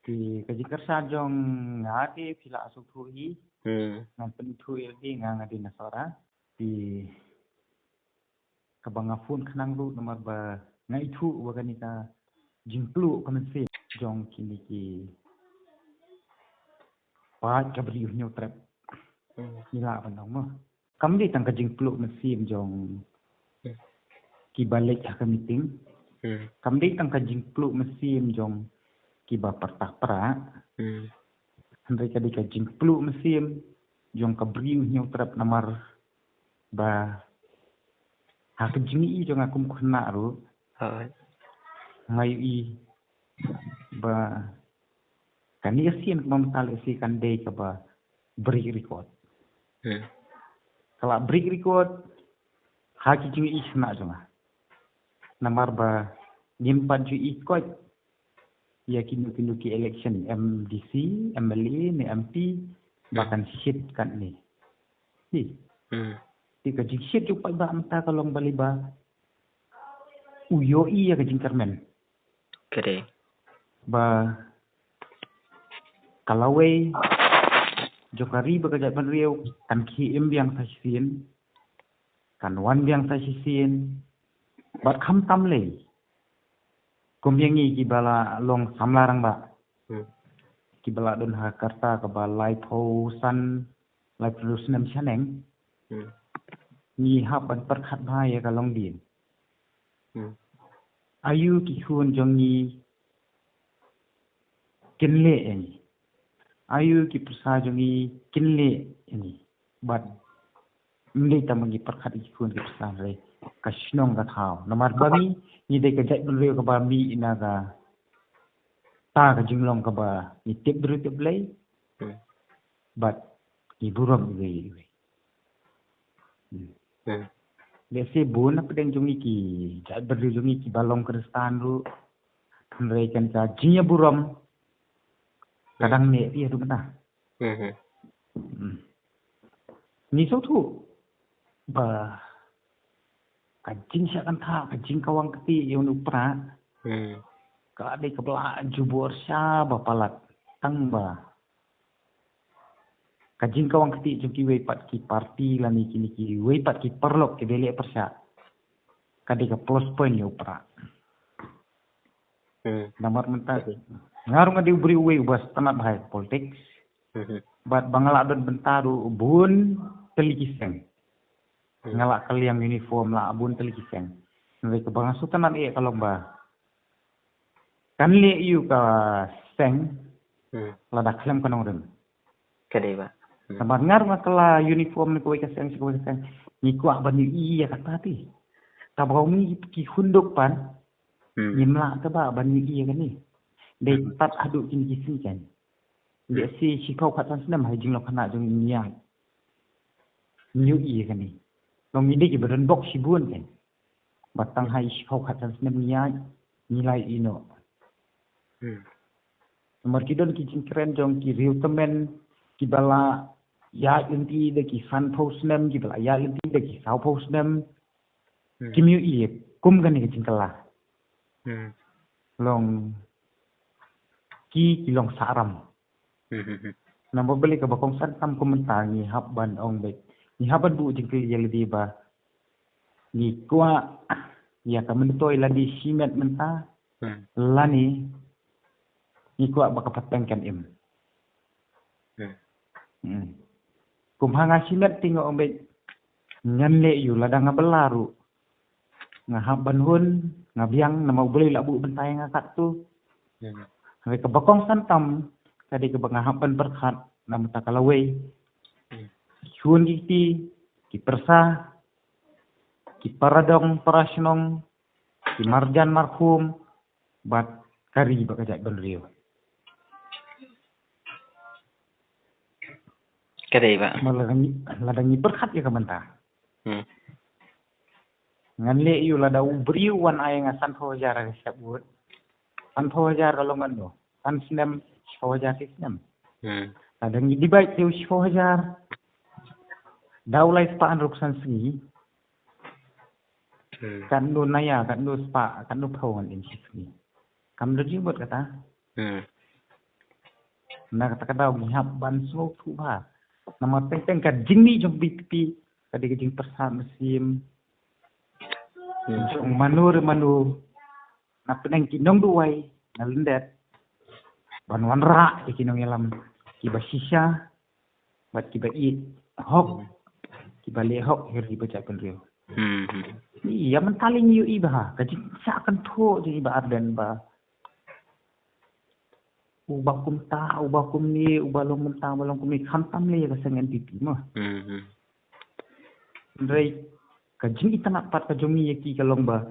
Thì cái jikar sajong ngati pila asuk thui ngan penthui di ngang di nasara di kabangafun khanang lu nomor ba ngai thu waganita jingplu kamen jong kini ki pa kabri nyu trap nila panong mo kamdi tang ka jingplu mesim jong ki balik ka meeting kamdi tang ka jingplu mesim jong ki ba pertak pra Henry ka di ka jingplu mesim jong kabri nyu trap nomor ba ha ka jingi jong akum khna ru ngayu i ba kani asian mamtal isi kan day ka ba break record kalau break record ha ki jingi i khna jong namar ba nyimpan ju i kot ya kinu ki election MDC MLA ni MP bahkan shit kan ni ti ka jing shit ju pa ba amta kalong baliba uyo i ya ka jing karmen Kere. ba kalawai jokari bagajat banriau kan ki imbiang sasin kan wan biang sasin bat kham tam le kumyangi ki bala long samlarang ba ki bala don Jakarta ka ba lai san lai rusnam chaneng ni haban perkhat ba ya kalong din ayu ki khun jong ni kinle ni ayu ki prasa jong ni kinle ni bat mli tamangi perkhat ki khun ki prasa re kashnong ka thau namar bami ni de ka jai bulu ka ba mi inaga ta ka jinglong ka ba ni tip dru tip lay but ni buram we Desi bun apa deng jungi ki jai bulu jungi ki balong kristan ru kanrei kan ka jinya buram kadang ne dia tu benar ni so tu ba kajing siakan tha kajing kawang keti yang upra ka ade kebela jubur sya bapalat tang ba kajing kawang keti juki we pat ki parti lani kini ki we pat ki perlok ke dele persya kade ka plus point yo upra nomor mentah ngarung ade ubri we ubas tanat bahai politik bat bangala don bentaru bun telikiseng ngalak kaliang uniform lah abun telikiseng mereka bangasutan e kalau ba kan le yu ka seng la dak klem kanong rem Kere ba. sabar ngar makala uniform ni ko ka seng ni ko ban yu iya kata ti tabau mi ki hunduk pan nyimla ta ba ban yu iya kan ni de tat adu kin kisi kan de si sikau khatan senam hai jing lo khana jong nyang nyu iya kan ni Nong ini ki badan box sibun kan. Batang hai sikau khatan senam niya nilai ino. Nomor kidon ki jingkren jong ki riu temen ki bala ya inti de ki san post nem ki bala ya inti de ki sao post nem ki miu i kum kan ni jingkala. Long ki long saram. Nampak beli ke bakong san tam komentar ni habban ong baik. Ni haban bu jingkil yang lebih ba ni kuat ya kamen toy lagi simet mentah lani ni kuat bakapatengkan im kumhanga simet tingo ombek nyanle yu ladang ngabelaru ngahaban hun ngabiang nama boleh labu bentai ngakat tu sampai ke bakong santam tadi ke ngahaban berkat nama takalawai Huan ki persa, ki paradong parasnong, ki marjan marhum, bat kari bakajak benrio. Kere ba. Ladangi perkat ya kamanta. Ngan le yu lada ubriu wan ay nga san fawajar siap buat. San fawajar kalau ngano, san sinem fawajar sinem. Ladangi dibaik tiu fawajar. Daulai spaan ruksan segi kan nu naya kan nu spa kan nu pawan in segi kam lu buat kata na kata kata ngihap ban so tu ba nama teng ka jingni jong BPP kadi ka jing persa musim jong manu na peneng kinong duway na lindet ban wanra ikinong yalam kiba shisha bat kiba i hok kiba le hok heri baca penrio iya mentaling yu iba ka jing sa kan tho jing iba arden ba ubah kumta, ubah kumni, ubah long mentah, balong kumni khantam le ka sengen pipi mah. Ndai ka jing ita nak pat ka jomi ki kalong ba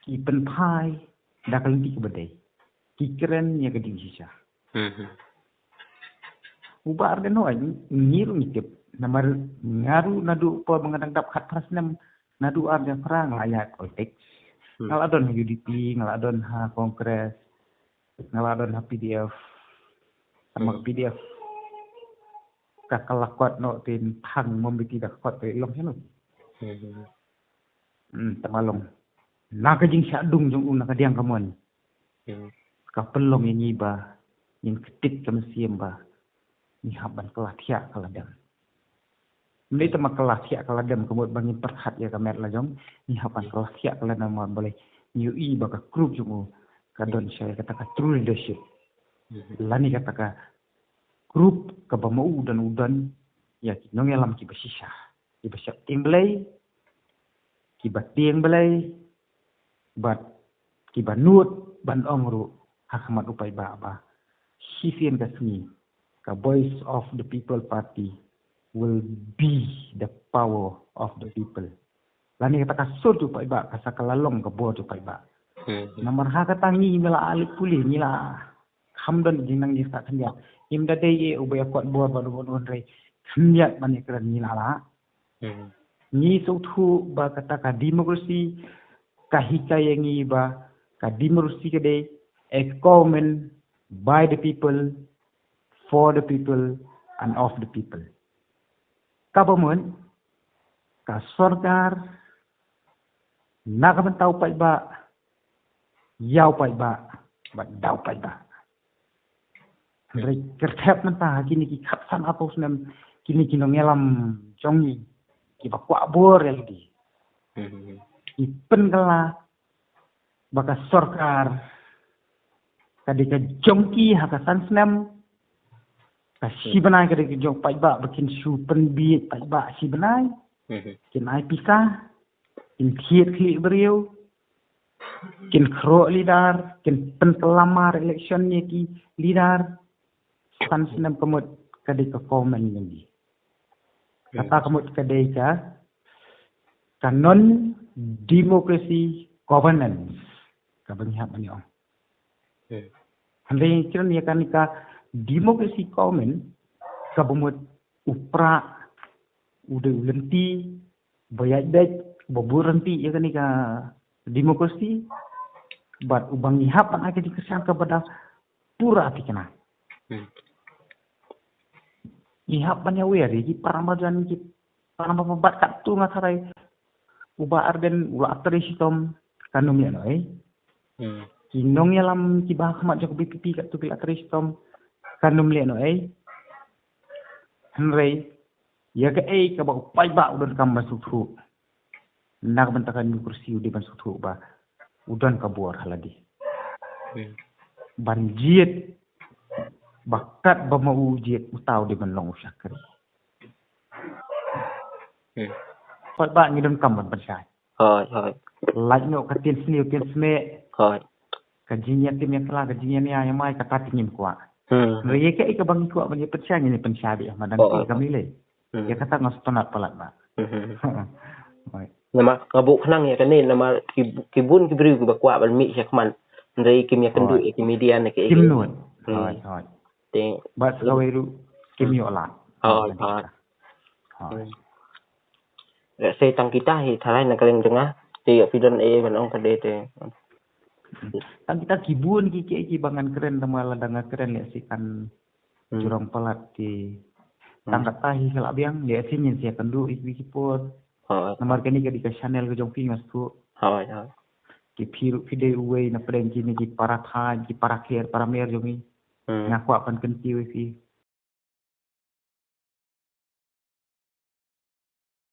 ki pen phai da kalong ki badai. Ki keren ya ka ding sisa. Ubah arden no ngiru ngitip namar ngaru nadu pa mengadang dap khat prasnam nadu arden perang layak otek. Ngaladon UDP, ngaladon ha kongres ngaladon ha PDF sama PDF kakalakot no tin phang mombiti dak kot pe long henu tamalong na ka jing sadung jong una ka diang kamon ka pelong ini ba yin ketik kam siem ba ni haban kelah thia kaladam ni tama kelah thia kaladam kemut bangin perhat ya kamer la jong ni haban kelah thia kaladam boleh new i ba ka group jong kadon saya kata true leadership lani kata grup kabamau dan udan ya kinong yalam ki basisha ki basyak timblay ki batieng belay bat ki banut ban ongru hakamat upai ba sifien kasmi ka voice of the people party will be the power of the people lani kata kasur upai ba kasakalalong ka bo upai ba Namar ha katangi mila alik pulih mila hamdan jinang di sak kenya imda dei ubaya kwat bor ba don rei kenya bani kran mila la ni sautu ba kata ka demokrasi ka hikayangi ba ka demokrasi ke dei a government by the people for the people and of the people government ka sarkar nakabantau pa ba yau pai ba dau pai ba rei kerthep nanta kini ki khatsan apos nem kini kinong ngelam jongi ki ba kwa bor lagi ki pen kala baka sarkar kadika jongki hakasan snem ka sibanai kadika jong pai ba bakin su pen bi pai ba sibanai kin ai pisah kin khiet khli beriu kin kro lidar kin penkelamar election ni ki lidar san senam kemut kadika komen ni kata kemut kadika kanon demokrasi governance kabanyap ni ong handai kiran ya kanika demokrasi komen kabumut upra udah ulenti bayat dek boburanti ya kanika demokrasi bat ubang ihap ang akan dikesan kepada pura tikena ihap banyak weri ki paramajan ki paramabat kat tu ngasarai ubah arden ula atrisitom kanum ya noi kinong yalam ki bah mat jok BPP kat tu bil atrisitom kanum le noi henrei ya ke ka ba upai ba udon kam masukhu nak bentakan di kursi di ban sutu ba udan kabur haladi banjiet bakat ba mau ujiet utau di ban long syakri Kot ba ngidon kam ban persai Hoi laj no katin sni tin sme hoi kajinya tim yang telah kajinya ni yang mai kata tingin kuat Raya ke bang kuat banyak persai ni pensai dia madang kami le ya kata ngostonat palat ba nama ngabuk nang ya kan ni nama kibun kibri ku bakwa ban mi syakman ndai kim ya kendu ki media ne ke kim nun hoi te bas gaweru kim yo la hoi saya tang kita hi thalai na kaleng jengah te pidon ban ong kade te kan kita kibun ki bangan keren sama ladang keren ya si kan jurang pelat di tangkat tahi kalau biang dia sini sia kendu iki pun nomor kini ke channel ke jongpi mas tu ki phiru video way na prem ki ni ki para tha ki para kher para mer jongi Ngaku apan kentiu si